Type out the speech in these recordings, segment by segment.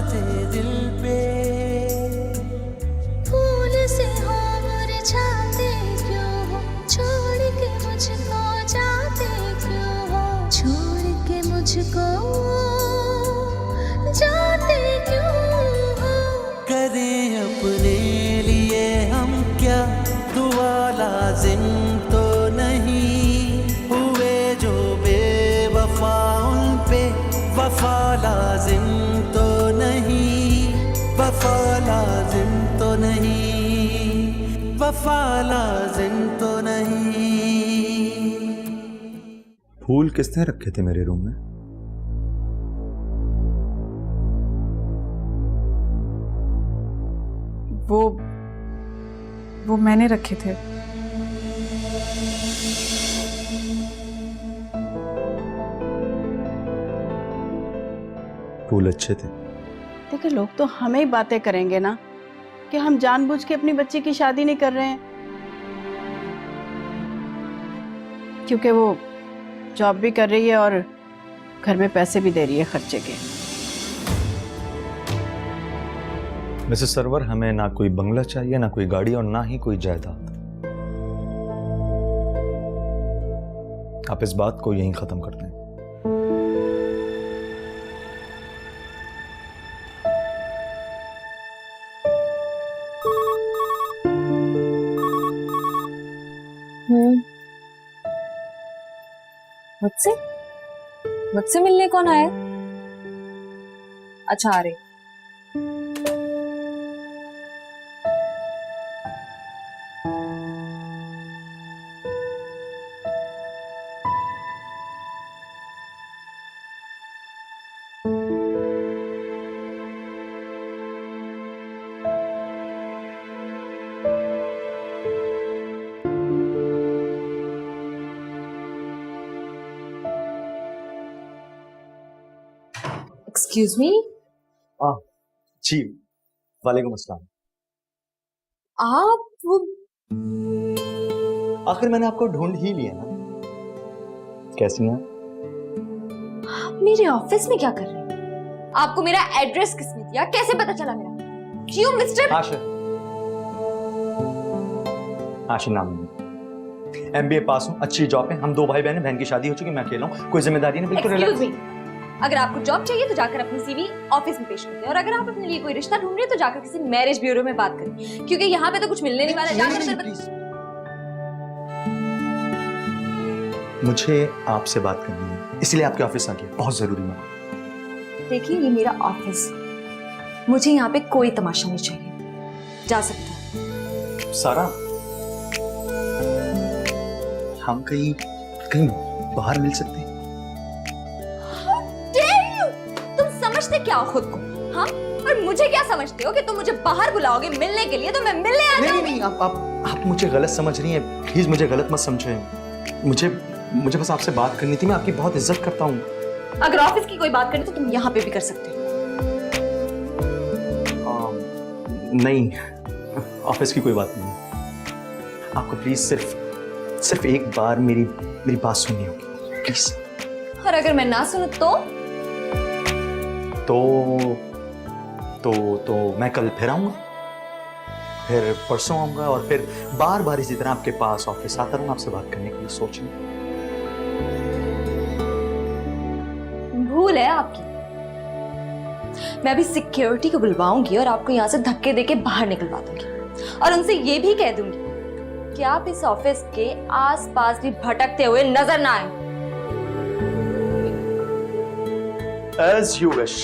दे दिल पे। फूल से हो मुरझाते क्यों हो, छोड़ के मुझको जाते क्यों हो, छोड़ के मुझको जाते क्यों हो। करें अपने लिए हम क्या, दुआ लाजिम तो नहीं, हुए जो बेवफा उन पे वफा लाजिम तो नहीं, वफा लाजिम तो नहीं, वफा लाजिम तो नहीं। फूल किसने रखे थे मेरे रूम में? वो मैंने रखे थे। फूल अच्छे थे। देखिए लोग तो हमें ही बातें करेंगे ना कि हम जानबूझ के अपनी बच्ची की शादी नहीं कर रहे हैं, क्योंकि वो जॉब भी कर रही है और घर में पैसे भी दे रही है खर्चे के। मिसेस सरवर, हमें ना कोई बंगला चाहिए, ना कोई गाड़ी और ना ही कोई जायदाद। आप इस बात को यहीं खत्म कर दें। मुझसे मिलने कौन आया? अच्छा आ रही। Excuse me. जी, वालेकुम अस्सलाम। आप वो आखिर मैंने आपको ढूंढ ही लिया ना। कैसी हैं? आप मेरे ऑफिस में क्या कर रहे हैं? आपको मेरा एड्रेस किसने दिया? कैसे पता चला मेरा? क्यों मिस्टर आशिर। आशिर नाम है। MBA पास हूँ, अच्छी जॉब है, हम दो भाई बहन हैं, बहन की शादी हो चुकी, मैं अकेला हूँ, कोई जिम्मेदारी नहीं, बिल्कुल एक्सक्यूज रिलैक्स। मी, अगर आपको जॉब चाहिए तो जाकर अपनी CV ऑफिस में पेश करिए, और अगर आप अपने लिए कोई रिश्ता ढूंढ रहे हैं तो जाकर किसी मैरिज ब्यूरो में बात करिए, क्योंकि यहाँ पे तो कुछ मिलने नहीं वाला। जाकर मुझे आपसे बात करनी है, इसलिए आपके ऑफिस आ गया, बहुत जरूरी है। देखिए, ये मेरा ऑफिस, मुझे यहाँ पे कोई तमाशा नहीं चाहिए। जा सकते हैं। सारा, हम कहीं कहीं बाहर मिल सकते हैं? तुम समझते क्या हो खुद को? हाँ, और मुझे क्या समझते हो कि तुम मुझे बाहर बुलाओगे मिलने के लिए तो मैं मिलने आ जाऊंगी? नहीं, आप मुझे गलत समझ रही हैं, प्लीज मुझे गलत मत समझें। मुझे बस आपसे बात करनी थी, मैं आपकी बहुत इज्जत करता हूँ। अगर ऑफिस की कोई बात करें तो तुम यहाँ पे भी कर सकते हो। नहीं, ऑफिस की कोई बात नहीं। आपको प्लीज सिर्फ एक बार मेरी बात सुननी होगी, प्लीज। और अगर मैं ना सुनूं तो मैं कल फिर आऊंगा, फिर परसों आऊंगा, और फिर बार बार इसी तरह आपके पास ऑफिस आता रहूंगा आपसे बात करने के लिए। सोचिए। भूल है आपकी। मैं अभी सिक्योरिटी को बुलवाऊंगी और आपको यहाँ से धक्के देके बाहर निकलवा दूंगी, और उनसे ये भी कह दूंगी कि आप इस ऑफिस के आसपास भी भटकते हुए नजर ना आए। As you wish।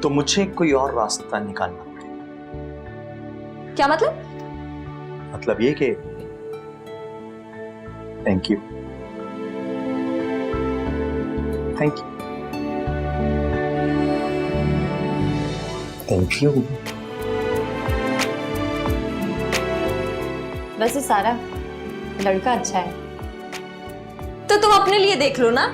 तो मुझे कोई और रास्ता निकालना पड़ेगा। क्या मतलब? मतलब ये कि थैंक यू। वैसे सारा लड़का अच्छा है तो तुम अपने लिए देख लो ना।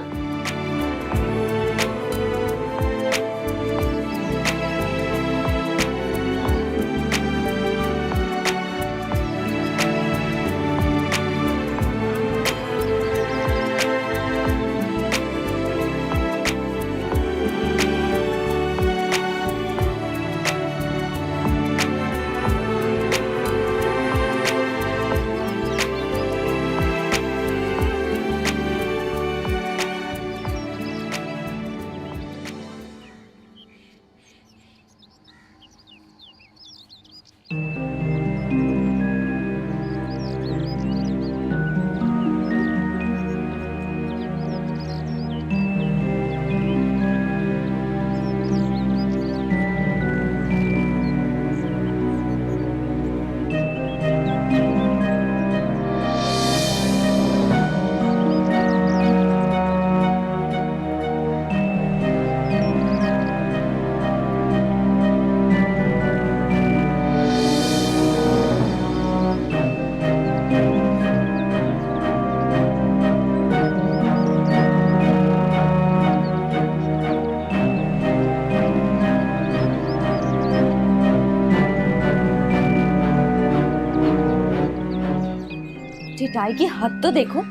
पिटाई की हद तो देखो।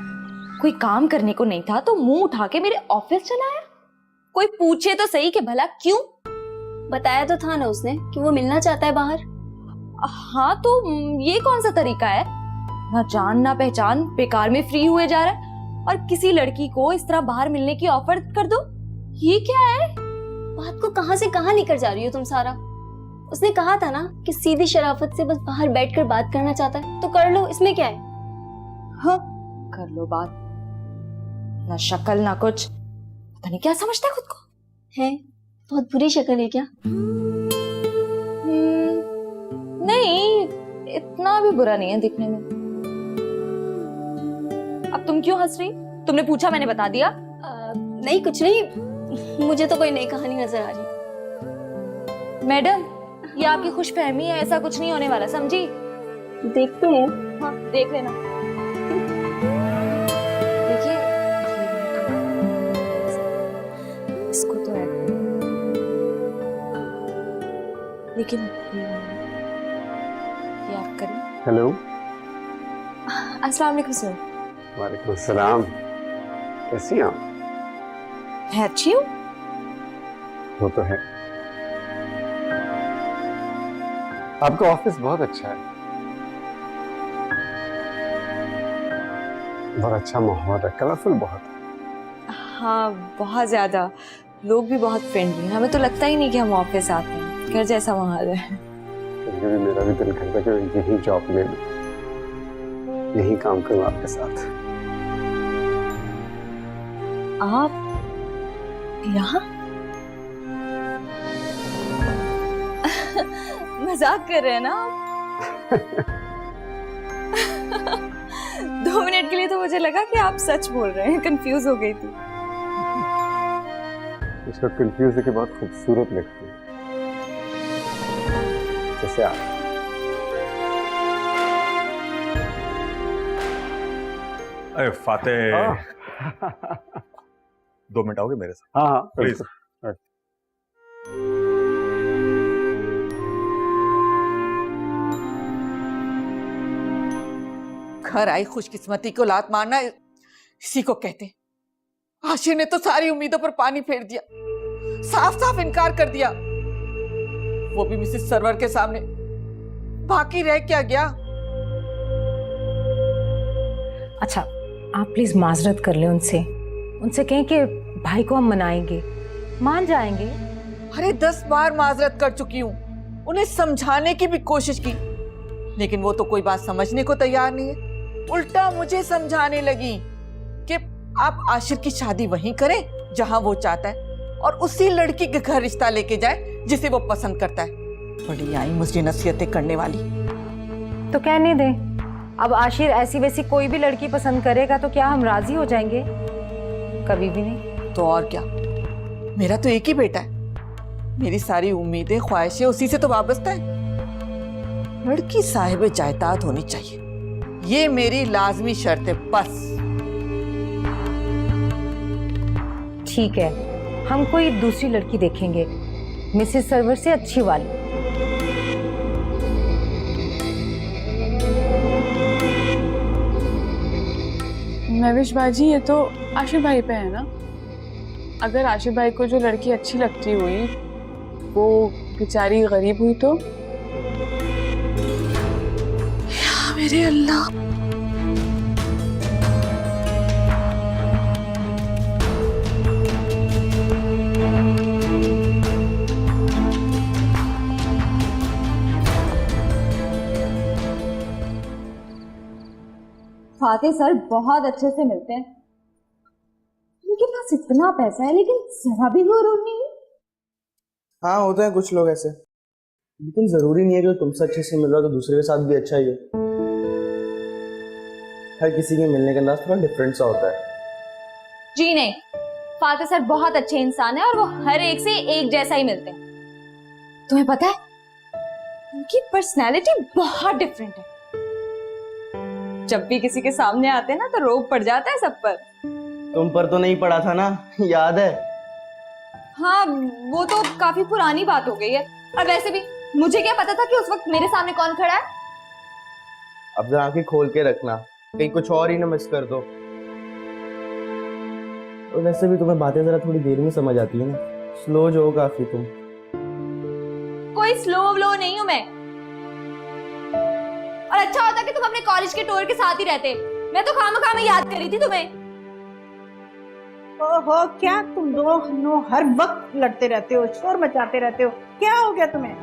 कोई काम करने को नहीं था तो मुंह उठा के मेरे ऑफिस चला आया। कोई पूछे तो सही कि भला क्यों? बताया तो था ना उसने कि वो मिलना चाहता है बाहर। हाँ तो ये कौन सा तरीका है? ना जान ना पहचान, बेकार में फ्री हुए जा रहा है और किसी लड़की को इस तरह बाहर मिलने की ऑफर कर दो। ये क्या है? बात को कहां से कहां लेकर जा रही हो तुम सारा। उसने कहा था ना कि सीधी शराफत से बस बाहर बैठकर बात करना चाहता है, तो कर लो, इसमें क्या है। हाँ कर लो बात। ना शक्ल ना कुछ, पता नहीं क्या समझता है खुद को। है बहुत बुरी शक्ल है क्या? नहीं, इतना भी बुरा नहीं है दिखने में। अब तुम क्यों हंस रही? तुमने पूछा, मैंने बता दिया। नहीं कुछ नहीं, मुझे तो कोई नई कहानी नजर आ रही। मैडम ये आपकी खुशफहमी है, ऐसा कुछ नहीं होने वाला, समझी? देखते हैं। हाँ देख लेना। देखिए इसको तो है, लेकिन ये आप करें। हेलो। अस्सलाम वालेकुम सर। वालेकुम अस्सलाम। कैसी हैं आप? मैं अच्छी हूँ। वो तो है। आपका ऑफिस बहुत अच्छा है, बहुत अच्छा माहौल है, कलरफुल बहुत है। हाँ बहुत ज्यादा, लोग भी बहुत फ्रेंडली हैं। हमें तो लगता ही नहीं कि हम ऑफिस आते हैं, घर जैसा माहौल है। कभी भी मेरा भी दिल करता है कि यही जॉब ले लूं, यही काम करूं आपके साथ। आप यहाँ? मजाक कर रहे हैं ना आप? 2 मिनट के लिए तो मुझे लगा कि आप सच बोल रहे हैं, कंफ्यूज हो गई थी। उसका कंफ्यूज के बाद खूबसूरत लगती है, जैसे आप। अरे फातेह, 2 मिनट आओगे मेरे साथ? हाँ हाँ प्लीज। घर आई खुशकिस्मती को लात मारना इसी को कहते। आशिर ने तो सारी उम्मीदों पर पानी फेर दिया, साफ साफ इनकार कर दिया, वो भी मिसेस सरवर के सामने। बाकी रह क्या गया? अच्छा आप प्लीज माजरत कर ले उनसे, उनसे कहें कि भाई को हम मनाएंगे, मान जाएंगे। अरे 10 बार माजरत कर चुकी हूँ, उन्हें समझाने की भी कोशिश की, लेकिन वो तो कोई बात समझने को तैयार नहीं है। उल्टा मुझे समझाने लगी कि आप आशिर की शादी वहीं करें जहां वो चाहता है और उसी लड़की के घर रिश्ता लेके जाए जिसे वो पसंद करता है। बड़ी आई मुझे नसीहतें करने वाली। तो कहने दे, अब आशिर ऐसी वैसी कोई भी लड़की पसंद करेगा तो क्या हम राजी हो जाएंगे? कभी भी नहीं। तो और क्या, मेरा तो एक ही बेटा है, मेरी सारी उम्मीदें ख्वाहिशें उसी से तो वाबस्ता है। लड़की साहिब जायदाद होनी चाहिए, ये मेरी लाजमी शर्त है बस। ठीक है, हम कोई दूसरी लड़की देखेंगे, मिसेस सरवर से अच्छी वाली। महविश बाजी ये तो आशिर भाई पे है ना। अगर आशिर भाई को जो लड़की अच्छी लगती हुई वो बेचारी गरीब हुई तो? या मेरे अल्लाह। फातेह सर बहुत अच्छे से मिलते हैं, उनके पास इतना पैसा है लेकिन जरा भी गौरव नहीं है। हाँ होते हैं कुछ लोग ऐसे, लेकिन जरूरी नहीं है कि तुमसे अच्छे से मिल रहा तो दूसरे के साथ भी अच्छा ही है। हर किसी के मिलने का अंदाज थोड़ा डिफरेंट सा होता है। जी नहीं, फातेह सर बहुत अच्छे इंसान है और वो हर एक से एक जैसा ही मिलते हैं। तुम्हें पता है उनकी पर्सनैलिटी बहुत डिफरेंट है। जब भी किसी के सामने आते हैं ना तो रोब पड़ जाता है सब पर। तुम पर तो नहीं पड़ा था ना, याद है? हाँ वो तो काफी पुरानी बात हो गई है। और वैसे भी मुझे क्या पता था कि उस वक्त मेरे सामने कौन खड़ा है। अब जरा आंखें खोल के रखना, कहीं कुछ और ही ना मिस कर दो। और वैसे भी तुम्हें बातें जरा थोड़ी देर में समझ आती है ना, स्लो जो हो काफी तुम। कोई स्लो व्लो नहीं हूं मैं। और अच्छा होता कि तुम अपने कॉलेज के टूर के साथ ही रहते, मैं तो खामखा में याद कर रही थी तुम्हें। ओहो, क्या तुम दोनों हर वक्त लड़ते रहते हो, शोर मचाते रहते हो, क्या हो गया तुम्हें?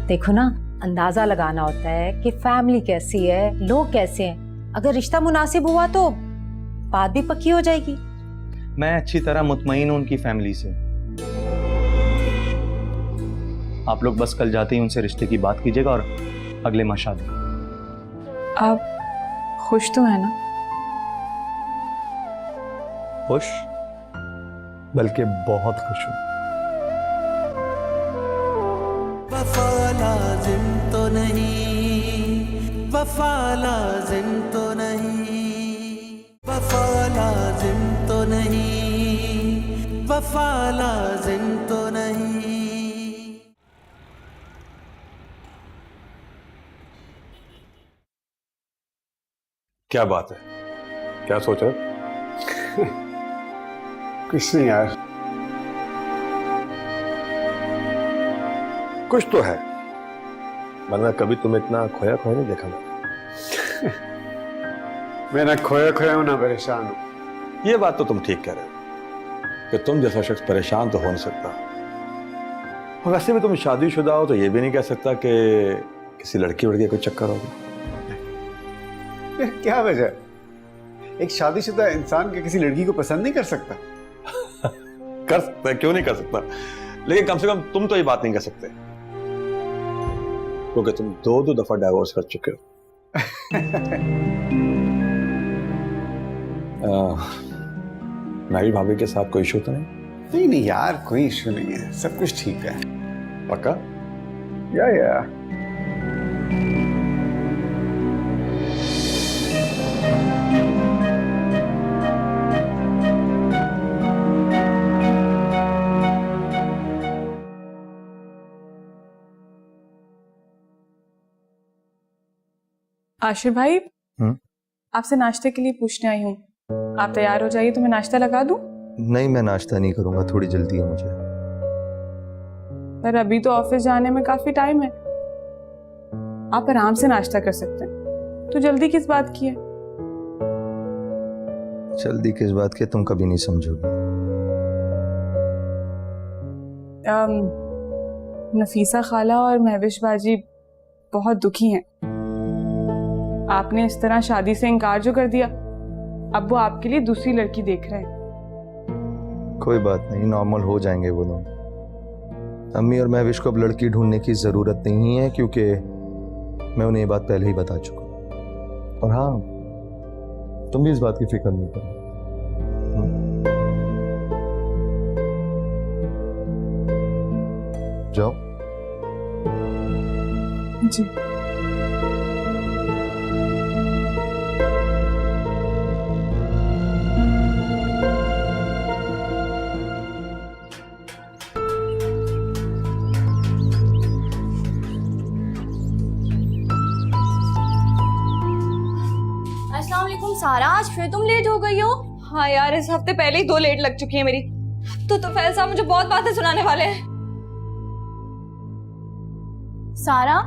देखो ना, अंदाजा लगाना होता है कि फैमिली कैसी है, लोग कैसे हैं। अगर रिश्ता मुनासिब हुआ तो बात भी पक्की हो जाएगी। मैं अच्छी तरह मुतमईन हूं उनकी फैमिली से। आप लोग बस कल जाते ही उनसे रिश्ते की बात कीजिएगा और अगले माह शादी। आप खुश तो है ना? खुश, बल्कि बहुत खुश हूं। वफा लाजिम तो नहीं, वफा लाजिम तो नहीं, वफा लाजिम तो नहीं, वफा लाजिम तो नहीं। क्या बात है, क्या सोच रहे? कुछ नहीं यार, कुछ तो है, वरना कभी तुम इतना खोया खोया नहीं देखा मैं। मैं ना खोया खोया हूं ना परेशान हूं। ये बात तो तुम ठीक कह रहे हो कि तुम जैसा शख्स परेशान तो हो नहीं सकता, और वैसे भी तुम शादीशुदा हो तो ये भी नहीं कह सकता कि किसी लड़की वड़की कोई चक्कर होगा। क्या वजह? एक शादीशुदा इंसान के किसी लड़की को पसंद नहीं कर सकता? कर सकता है, क्यों नहीं कर सकता, लेकिन कम से कम तुम तो ये बात नहीं कर सकते क्योंकि तुम दो दफा डाइवोर्स कर चुके हो। मेरी भाभी के साथ कोई इशू तो नहीं? नहीं नहीं यार, कोई इशू नहीं है, सब कुछ ठीक है। पक्का? या आशिर भाई, आपसे नाश्ते के लिए पूछने आई हूँ। आप तैयार हो जाइए तो मैं नाश्ता लगा दूं? नहीं, मैं नाश्ता नहीं करूंगा, थोड़ी जल्दी है मुझे। पर अभी तो ऑफिस जाने में काफी टाइम है, आप आराम से नाश्ता कर सकते हैं, तो जल्दी किस बात की है? जल्दी किस बात की, तुम कभी नहीं समझोगे। नफीसा खाला और महविश बाजी बहुत दुखी हैं। आपने इस तरह शादी से इनकार जो कर दिया, अब वो आपके लिए दूसरी लड़की देख रहे हैं। कोई बात नहीं, नॉर्मल हो जाएंगे वो लोग। अम्मी और महविश को अब लड़की ढूंढने की जरूरत नहीं है, क्योंकि मैं उन्हें ये बात पहले ही बता चुका हूं। और हाँ, तुम भी इस बात की फिक्र नहीं करो। जाओ। जी। अस्सलाम वालेकुम सारा, आज फिर तुम लेट हो गई हो। हाँ यार, इस हफ्ते पहले ही 2 लेट लग चुकी है मेरी। तो तोफैल साहब मुझे बहुत बातें सुनाने वाले हैं। सारा,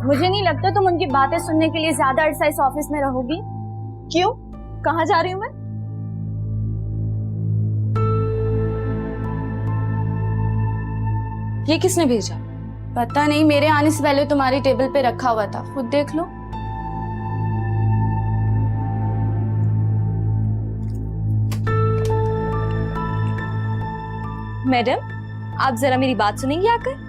मुझे नहीं लगता तुम उनकी बातें सुनने के लिए ज्यादा अरसा इस ऑफिस में रहोगी। क्यों? कहाँ जा रही हूँ मैं? ये किसने भेजा? पता नहीं, मेरे आने से पहले तुम्हारी टेबल पे रखा हुआ था, खुद देख लो। मैडम, आप जरा मेरी बात सुनेंगी आकर?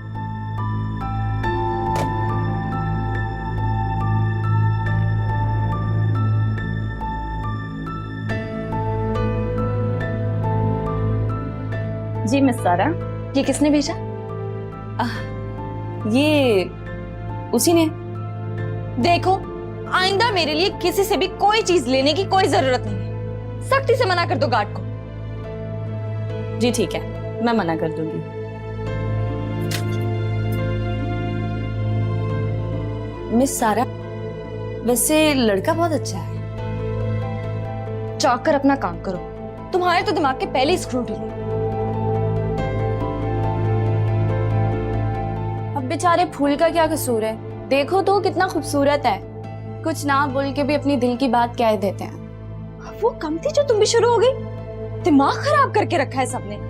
जी मिस सारा। ये किसने भेजा? ये उसी ने। देखो, आइंदा मेरे लिए किसी से भी कोई चीज लेने की कोई जरूरत नहीं है। सख्ती से मना कर दो गार्ड को। जी ठीक है, मैं मना कर दूंगी। मिस सारा, वैसे लड़का बहुत अच्छा है। चाहकर अपना काम करो, तुम्हारे तो दिमाग के पहले ही स्क्रू ढीले। अब बेचारे फूल का क्या कसूर है? देखो तो कितना खूबसूरत है, कुछ ना बोल के भी अपनी दिल की बात कह देते हैं। वो कम थी जो तुम भी शुरू हो गई? दिमाग खराब करके रखा है सबने।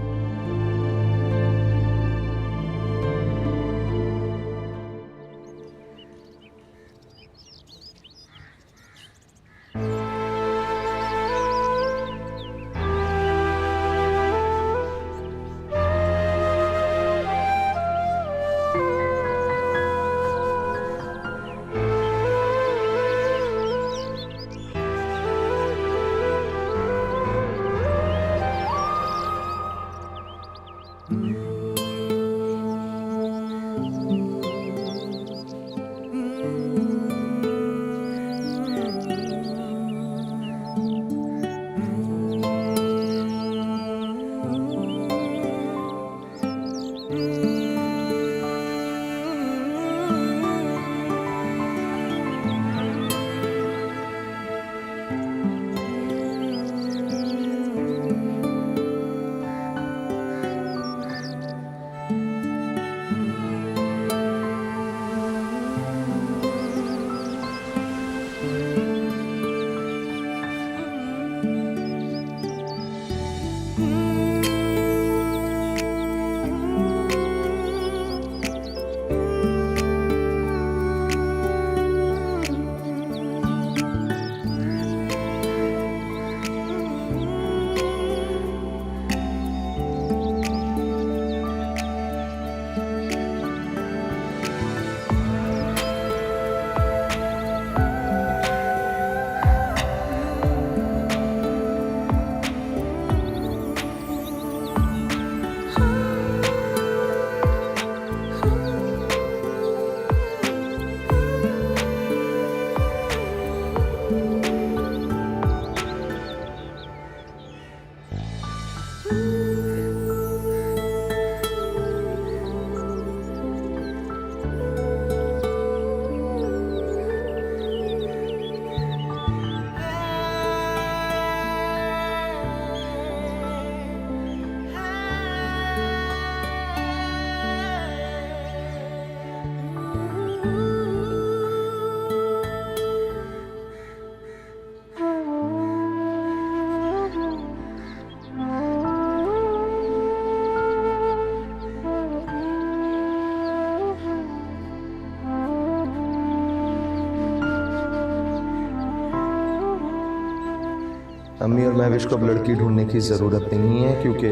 अम्मी और महविश को अब लड़की ढूंढने की ज़रूरत नहीं है क्योंकि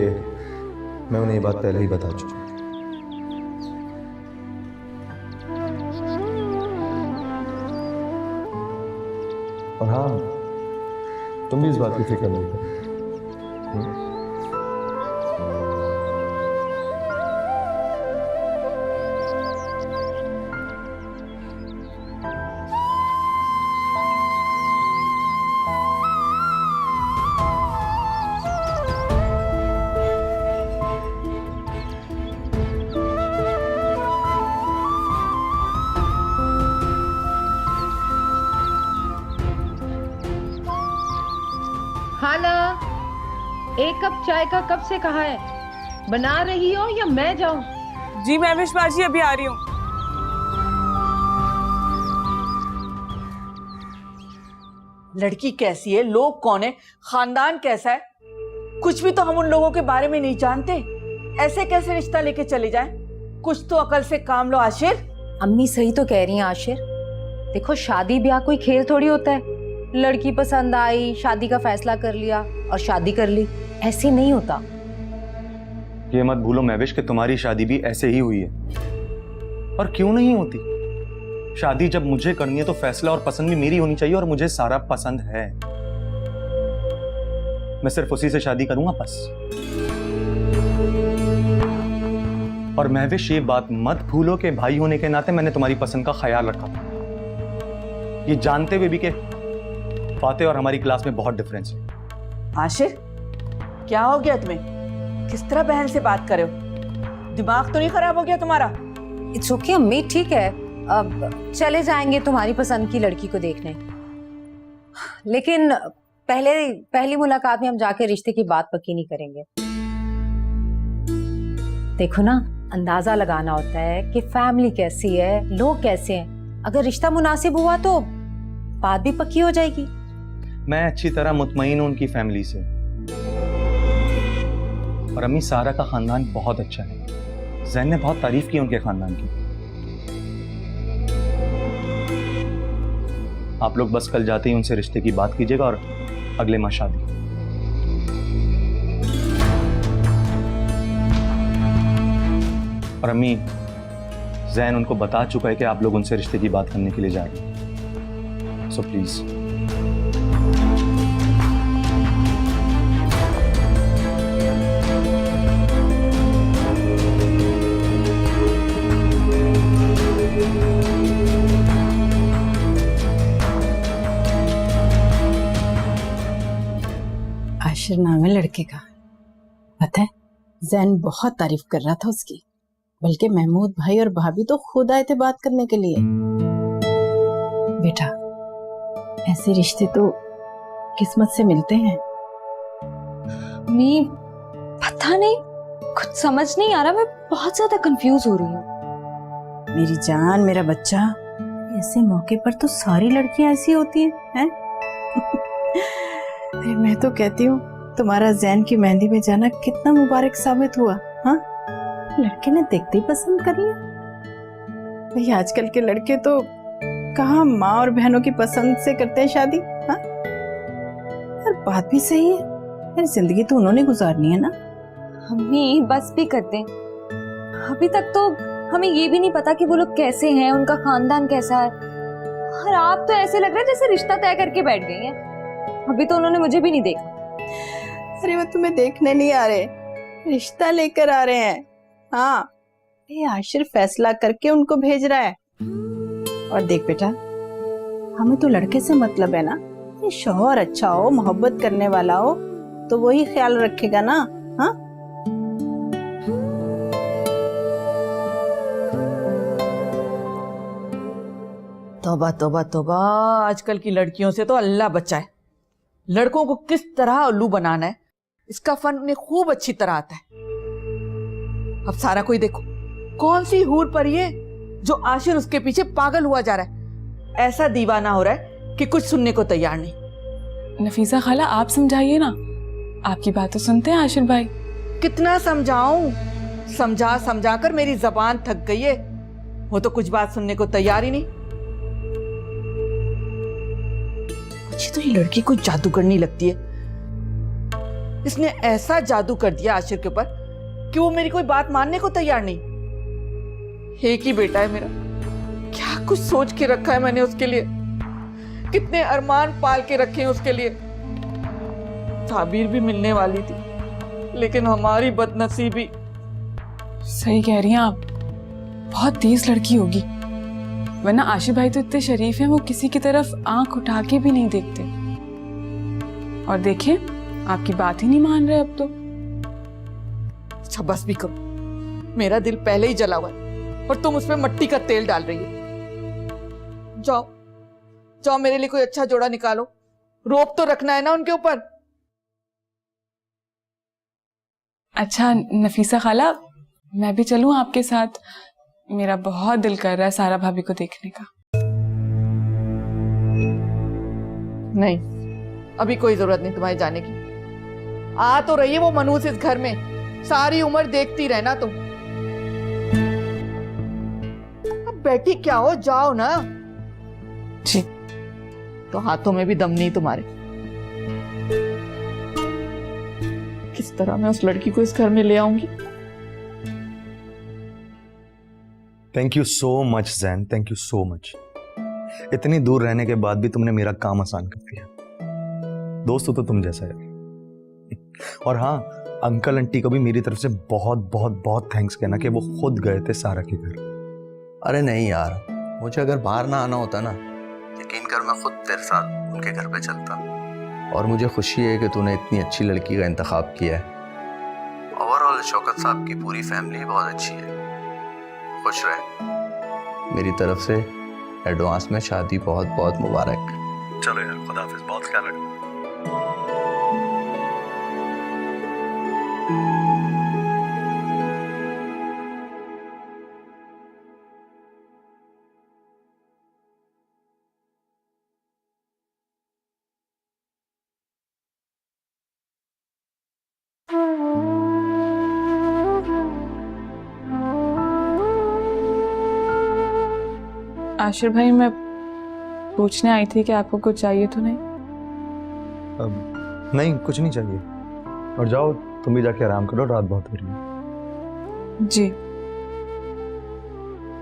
मैं उन्हें ये बात पहले ही बता चुका हूं। और हाँ, तुम भी इस बात की फिक्र नहीं करो। खाला, एक कप चाय का कब से कहा है? बना रही हो या मैं जाऊं? जी महविश बाजी अभी आ रही हूँ। लड़की कैसी है, लोग कौन है, खानदान कैसा है, कुछ भी तो हम उन लोगों के बारे में नहीं जानते। ऐसे कैसे रिश्ता लेके चले जाएं? कुछ तो अकल से काम लो आशिर। अम्मी सही तो कह रही हैं आशिर। देखो शादी ब्याह कोई खेल थोड़ी होता है। लड़की पसंद आई, शादी का फैसला कर लिया और शादी कर ली, ऐसे नहीं होता। ये मत भूलो महविश कि तुम्हारी शादी भी ऐसे ही हुई है। और क्यों नहीं होती? शादी जब मुझे करनी है तो फैसला और पसंद भी मेरी होनी चाहिए, और मुझे सारा पसंद है। मैं सिर्फ उसी से शादी करूंगा बस। और महविश ये बात मत भूलो कि भाई होने के नाते मैंने तुम्हारी पसंद का ख्याल रखा, ये जानते हुए भी कि फातेह और हमारी क्लास में बहुत डिफरेंस है। आशिर, क्या हो गया तुम्हें? किस तरह बहन से बात करे हो? दिमाग तो नहीं खराब हो गया तुम्हारा? इट्स ओके अम्मी, ठीक है। अब चले जाएंगे तुम्हारी पसंद की लड़की को देखने, लेकिन पहली मुलाकात में हम जाके रिश्ते की बात पक्की नहीं करेंगे। देखो ना, अंदाजा लगाना होता है कि फैमिली कैसी है, लोग कैसे हैं। अगर रिश्ता मुनासिब हुआ तो बात भी पक्की हो जाएगी। मैं अच्छी तरह मुतमईन हूं उनकी फैमिली से, और अम्मी सारा का खानदान बहुत अच्छा है। जैन ने बहुत तारीफ की उनके खानदान की। आप लोग बस कल जाते ही उनसे रिश्ते की बात कीजिएगा और अगले माह शादी। और अम्मी, जैन उनको बता चुका है कि आप लोग उनसे रिश्ते की बात करने के लिए जा रहे हैं, सो प्लीज। आशिर नाम है लड़के का। पता है, जैन बहुत तारीफ कर रहा था उसकी, बल्कि महमूद भाई और भाभी तो खुद आए थे बात करने के लिए। बेटा, ऐसे रिश्ते तो किस्मत से मिलते हैं। मी पता नहीं, कुछ समझ नहीं आ रहा, मैं बहुत ज्यादा कंफ्यूज हो रही हूँ। मेरी जान, मेरा बच्चा, ऐसे मौके पर तो सारी लड़कियां ऐसी होती हैं। अरे मैं तो कहती हूँ तुम्हारा जैन की मेहंदी में जाना कितना मुबारक साबित हुआ। हाँ, लड़के ने देखते ही पसंद कर लिया। भाई आजकल के लड़के तो कहाँ माँ और बहनों की पसंद से करते हैं शादी। हाँ, और बात भी सही है, यार जिंदगी तो उन्होंने गुजारनी है ना। मम्मी बस भी करते, अभी तक तो हमें ये भी नहीं पता कि वो लोग कैसे हैं, उनका खानदान कैसा है। और आप तो ऐसे लग रहा है जैसे रिश्ता तय करके बैठ गई हैं। अभी तो उन्होंने मुझे भी नहीं देखा। अरे वो तुम्हें देखने नहीं आ रहे, रिश्ता लेकर आ रहे हैं। हाँ, ये आशिर फैसला करके उनको भेज रहा है। और देख बेटा, हमें तो लड़के से मतलब है ना, ये शौहर अच्छा हो, मोहब्बत करने वाला हो, तो वही ख्याल रखेगा ना। हाँ, तौबा तौबा तौबा, आजकल की लड़कियों से तो अल्लाह बचाए। लड़कों को किस तरह उल्लू बनाना है, इसका फन उन्हें खूब अच्छी तरह आता है। अब सारा कोई देखो, कौन सी हूर परी है जो आशिर उसके पीछे पागल हुआ जा रहा है, ऐसा दीवाना हो रहा है कि कुछ सुनने को तैयार नहीं। नफीसा खाला, आप समझाइए ना, आपकी बात तो सुनते हैं आशिर भाई। कितना समझाऊं, समझा समझा कर मेरी जबान थक गई है। वो तो कुछ बात सुनने को तैयार ही नहीं। मुझे तो ये लड़की कोई जादू करनी लगती है, इसने ऐसा जादू कर दिया आशिर के ऊपर कि वो मेरी कोई बात मानने को तैयार नहीं। एक ही बेटा है मेरा, क्या कुछ सोच के रखा है मैंने उसके लिए, कितने अरमान पाल के रखे हैं उसके लिए। साबिर भी मिलने वाली थी, लेकिन हमारी बदनसीबी। सही कह रही हैं आप, बहुत तेज लड़की होगी, वरना आशिफ भाई तो इतने शरीफ हैं, वो किसी की तरफ आंख उठा के भी नहीं देखते। और देखें, आपकी बात ही नहीं मान रहे अब तो। अच्छा बस भी करो, मेरा दिल पहले ही जला हुआ है और तुम उसमें मट्टी का तेल डाल रही हो। जाओ जाओ, मेरे लिए कोई अच्छा जोड़ा निकालो, रोप तो रखना है ना उनके ऊपर। अच्छा नफीसा खाला, मैं भी चलूं आपके साथ? मेरा बहुत दिल कर रहा है सारा भाभी को देखने का। नहीं, अभी कोई जरूरत नहीं तुम्हारे जाने की। आ तो रही है वो मनूस इस घर में, सारी उम्र देखती रहना तुम। अब बैठी क्या हो, जाओ ना। जी। तो हाथों में भी दम नहीं तुम्हारे। किस तरह मैं उस लड़की को इस घर में ले आऊंगी? Thank you so much Jain, thank you so much. इतनी दूर रहने के बाद भी तुमने मेरा काम आसान कर दिया। दोस्त तो तुम जैसा है। और हाँ, अंकल आंटी को भी मेरी तरफ से बहुत बहुत बहुत थैंक्स कहना कि वो खुद गए थे सारा के घर। अरे नहीं यार, मुझे अगर बाहर ना आना होता ना, यकीन कर मैं खुद तेरे साथ उनके घर पे चलता। और मुझे खुशी है कि तूने इतनी अच्छी लड़की का इंतखाब किया है। ओवरऑल शौकत साहब की पूरी फैमिली बहुत अच्छी है। खुश रहे। मेरी तरफ से एडवांस में शादी बहुत बहुत मुबारक। चलो यार, खुदा हाफिज, बहुत ख्याल रखना। आशिर भाई, मैं पूछने आई थी कि आपको कुछ चाहिए तो नहीं? नहीं, कुछ नहीं चाहिए। और जाओ, तुम भी जाके आराम करो, रात बहुत हो रही है। जी,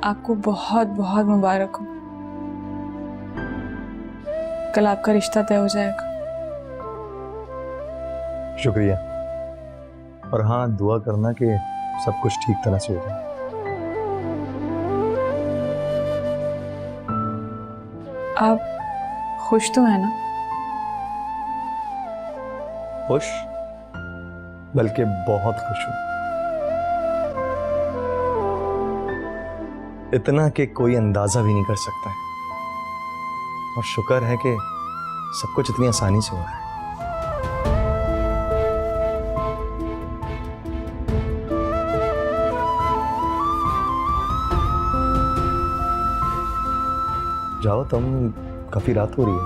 आपको बहुत बहुत मुबारक हो। कल आपका रिश्ता तय हो जाएगा। शुक्रिया। और हाँ, दुआ करना कि सब कुछ ठीक तरह से हो जाए। आप खुश तो है ना? खुश, बल्कि बहुत खुश हूं। इतना कि कोई अंदाजा भी नहीं कर सकता है। और शुक्र है कि सब कुछ इतनी आसानी से हो रहा है। जाओ तुम, काफी रात हो रही है।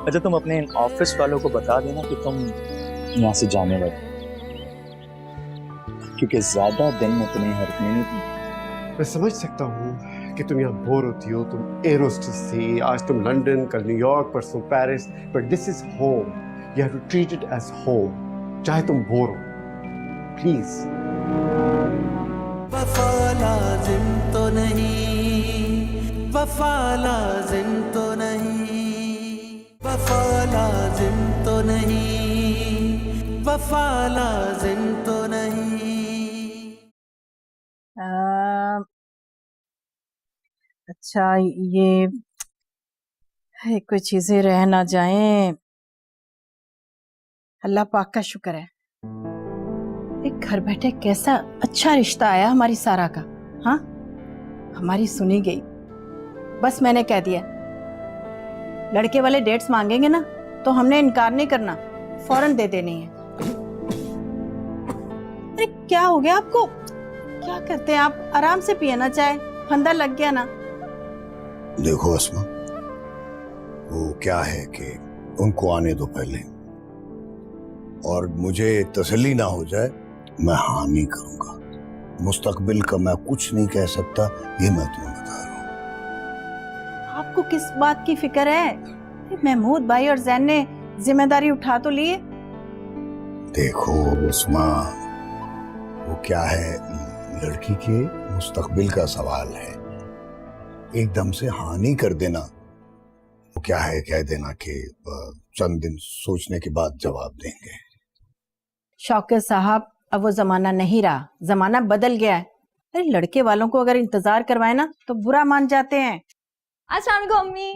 अच्छा, तुम अपने ऑफिस वालों को बता देना कि तुम यहाँ से जाने वाले, क्योंकि ज्यादा दिन में तुम्हें हर्ट नहीं दूंगा। मैं समझ सकता हूँ कि तुम यहाँ बोर होती हो। तुम एरोस्टेस थी, आज तुम लंदन, कल न्यूयॉर्क, परसों Paris, but this is home. You have to treat it as home, चाहे तुम बोर हो। प्लीज। वफा लाजिम तो नहीं, वफा लाजिम तो नहीं, वफा लाजिम तो नहीं, वफा लाजिम तो नहीं। अच्छा, ये है, कोई चीजें रह ना जाएं। अल्लाह पाक का शुक्र है, एक घर बैठे कैसा अच्छा रिश्ता आया हमारी सारा का। हाँ, हमारी सुनी गई। बस मैंने कह दिया, लड़के वाले डेट्स मांगेंगे ना तो हमने इनकार नहीं करना, फौरन दे देनी है। अरे क्या हो गया आपको? क्या करते हैं आप? आराम से पिए ना चाय, फंदा लग गया ना। देखो अस्मा, वो क्या है कि उनको आने दो पहले, और मुझे तसल्ली ना हो जाए मैं हाँ नहीं करूंगा। मुस्तकबिल का मैं कुछ नहीं कह सकता, ये मैं तुम्हें बता रहा हूँ। आपको किस बात की फिक्र है? महमूद भाई और जैन ने जिम्मेदारी उठा तो लिए। देखो उस्मा, वो क्या है, लड़की के मुस्तकबिल का सवाल है, एकदम से हाँ नहीं कर देना। वो क्या है, कह देना कि चंद दिन सोचने के बाद जवाब देंगे। शौकत साहब, अब वो जमाना नहीं रहा, जमाना बदल गया है। अरे लड़के वालों को अगर इंतजार करवाए ना तो बुरा मान जाते हैं। अस्सलाम वालेकुम अम्मी।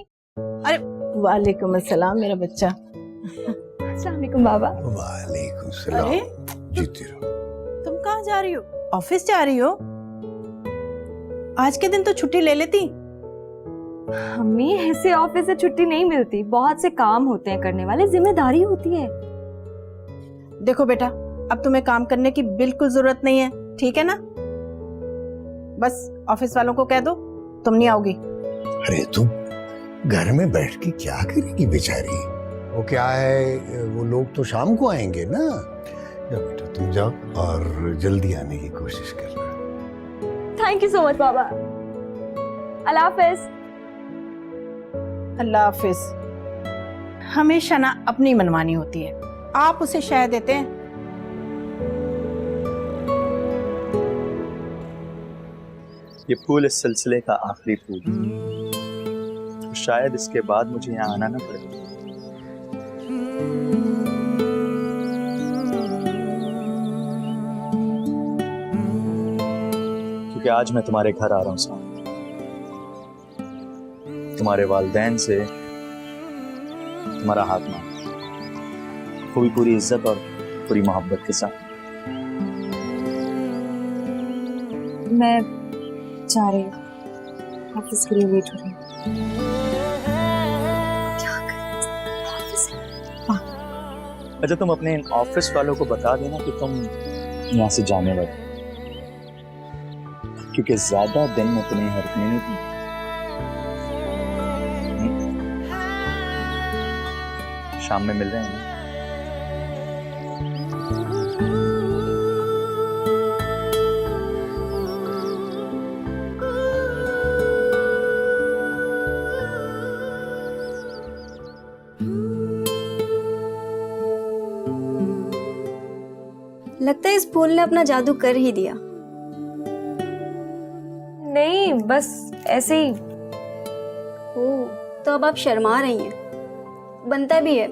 अरे वालेकुम अस्सलाम मेरा बच्चा। अस्सलाम वालेकुम बाबा। वालेकुम सलाम। अरे जीती रहो। तुम कहाँ जा रही हो? ऑफिस जा रही हो? आज के दिन तो छुट्टी ले लेती। अम्मी ऐसे ऑफिस से छुट्टी नहीं मिलती, बहुत से काम होते हैं करने वाले, जिम्मेदारी होती है। देखो बेटा, अब तुम्हें काम करने की बिल्कुल जरूरत नहीं है, ठीक है ना? बस ऑफिस वालों को कह दो तुम नहीं आओगी। अरे तुम घर में बैठ के क्या करेगी बेचारी? वो क्या है, वो लोग तो शाम को आएंगे ना। जाओ बेटा तुम जाओ और जल्दी आने की कोशिश करना। थैंक यू सो मच बाबा। अल्लाह हाफिज। अल्लाह हाफिज। हमेशा ना अपनी मनमानी होती है, आप उसे शय देते हैं। ये फूल इस सिलसिले का आखिरी फूल, तो शायद इसके बाद मुझे यहाँ आना ना पड़े। क्योंकि आज मैं तुम्हारे घर आ रहा हूँ साहब, तुम्हारे वालिदैन से तुम्हारा हाथ मांग, पूरी इज्जत और पूरी मोहब्बत के साथ। मैं जा रही हूँ, ऑफिस के लिए वेट हो रही हूँ। अच्छा तुम अपने ऑफिस वालों को बता देना कि तुम यहाँ से जाने वाले, क्योंकि ज्यादा दिन में तुम्हें हरकने नहीं दूंगा। शाम में मिल रहे हैं ना? लगता है इस फूल ने अपना जादू कर ही दिया। नहीं, बस ऐसे ही। ओह, तो अब आप शर्मा रही हैं, बनता भी है।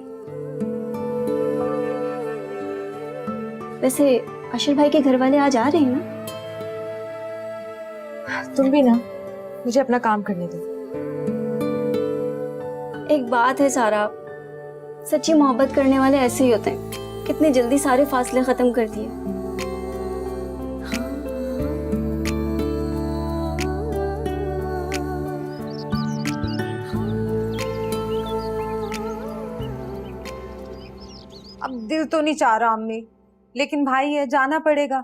वैसे अशर भाई के घर वाले आज आ रहे हैं ना? तुम भी ना मुझे अपना काम करने दो। एक बात है सारा, सच्ची मोहब्बत करने वाले ऐसे ही होते हैं, कितनी जल्दी सारे फासले खत्म कर दिए। अब दिल तो नहीं चाह रहा अम्मी, लेकिन भाई है, जाना पड़ेगा,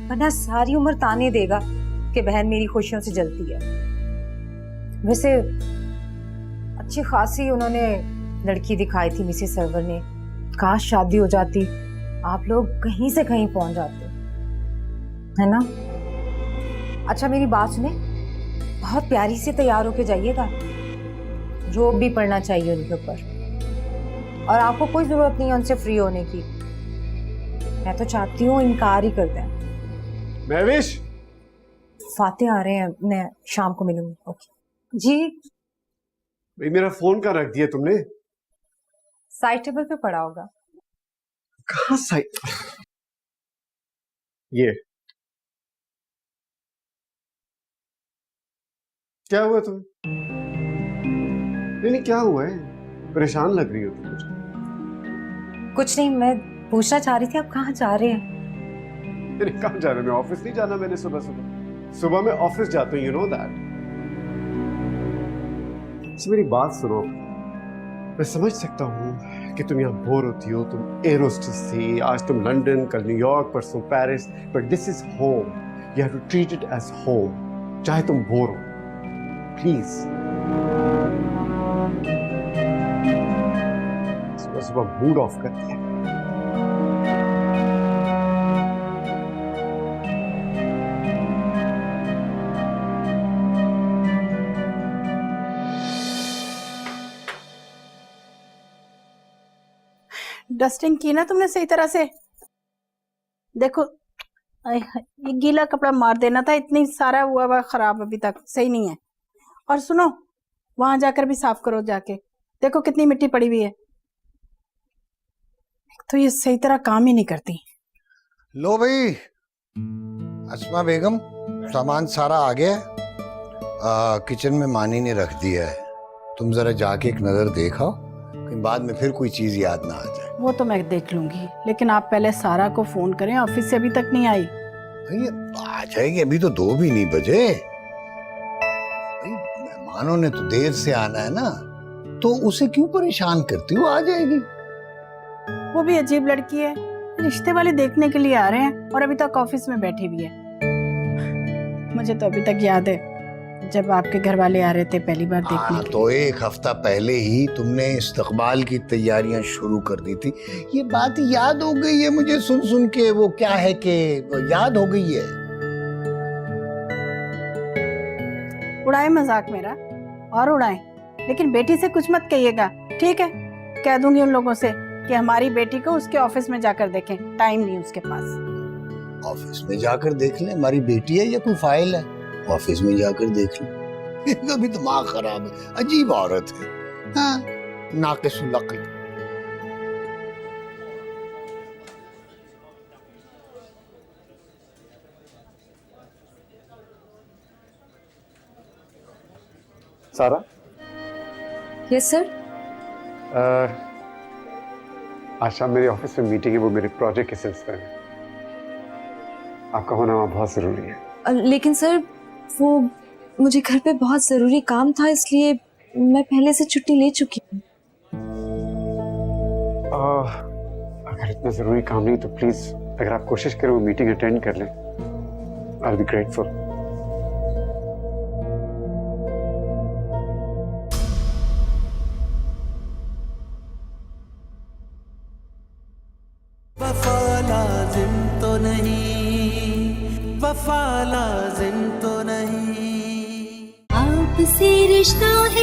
वरना सारी उम्र ताने देगा कि बहन मेरी खुशियों से जलती है। वैसे अच्छी खासी उन्होंने लड़की दिखाई थी मिसेस सरवर ने, काश शादी हो जाती, आप लोग कहीं से कहीं पहुंच जाते, है ना? अच्छा मेरी बात सुने, बहुत प्यारी से तैयार होके जाइएगा, रोब भी पड़ना चाहिए उनके ऊपर, और आपको कोई जरूरत नहीं है उनसे फ्री होने की। मैं तो चाहती हूँ इनकार ही कर दें। महविश, फातिह आ रहे हैं, मैं शाम को मिलूंगी। ओके जी। भाई मेरा फोन कहाँ रख दिया तुमने? साइड टेबल पे पड़ा होगा। कहाँ साइड? ये क्या हुआ तुम्हें? नहीं क्या हुआ है? परेशान लग रही हो तुम मुझे। कुछ नहीं, मैं पूछना चाह रही थी आप कहाँ जा रहे हैं? अरे कहाँ जा रहे हो? मैं ऑफिस नहीं जाना, मैंने सुबह मैं ऑफिस जाता हूँ, यू नो दैट। मेरी बात सुनो, मैं समझ सकता हूँ कि तुम यहाँ बोर होती हो, तुम एयर होस्टेस थी, आज तुम लंदन, कल न्यूयॉर्क, परसों Paris, but this is home, you have to treat it as home, चाहे तुम बोर हो, प्लीज। सुबह सुबह मूड ऑफ कर दिया। डस्टिंग की ना तुमने सही तरह से? देखो ये गीला कपड़ा मार देना था, इतनी सारा हुआ खराब अभी तक सही नहीं है। और सुनो, वहां जाकर भी साफ करो जाके, देखो कितनी मिट्टी पड़ी हुई है। तो ये सही तरह काम ही नहीं करती। लो भाई अस्मा बेगम, सामान सारा आ गया है। किचन में मानी ने रख दिया है, तुम जरा जाके एक नजर देखो, कहीं बाद में फिर कोई चीज याद ना आ जाए। वो तो मैं देख लूंगी, लेकिन आप पहले सारा को फोन करें, ऑफिस से अभी तक नहीं आई। आ जाएगी, अभी तो 2 भी नहीं बजे। मेहमानों ने तो देर से आना है ना, तो उसे क्यों परेशान करती हो, आ जाएगी। वो भी अजीब लड़की है, रिश्ते वाले देखने के लिए आ रहे हैं और अभी तक ऑफिस में बैठी हुई है। मुझे तो अभी तक याद है जब आपके घर वाले आ रहे थे पहली बार देखने के लिए। तो 1 हफ्ता पहले ही तुमने इस्तकबाल की तैयारियां शुरू कर दी थी। ये बात याद हो गई है मुझे सुन सुन के। वो क्या है कि याद हो गई है। उड़ाए मजाक मेरा और उड़ाए, लेकिन बेटी से कुछ मत कहिएगा, ठीक है? कह दूंगी उन लोगों से कि हमारी बेटी को उसके ऑफिस में जाकर देखें, टाइम नहीं उसके पास। ऑफिस में जाकर देख ले, हमारी बेटी है या कोई फाइल है, ऑफिस में जाकर देख ले। इनका भी दिमाग खराब है, अजीब औरत है। हाँ, नाक़िसुल अक़ल। सारा? Yes sir. आज शाम मेरे ऑफिस में मीटिंग है, वो मेरे प्रोजेक्ट के सिलसिले में। आपका होना वहाँ बहुत जरूरी है। लेकिन सर वो मुझे घर पे बहुत जरूरी काम था, इसलिए मैं पहले से छुट्टी ले चुकी हूँ। अगर इतना जरूरी काम नहीं तो प्लीज अगर आप कोशिश करें वो मीटिंग अटेंड कर लें, आई विल बी ग्रेटफुल। वफा लाजिम तो नहीं, वफा लाजिम तो नहीं। आपसे रिश्ता है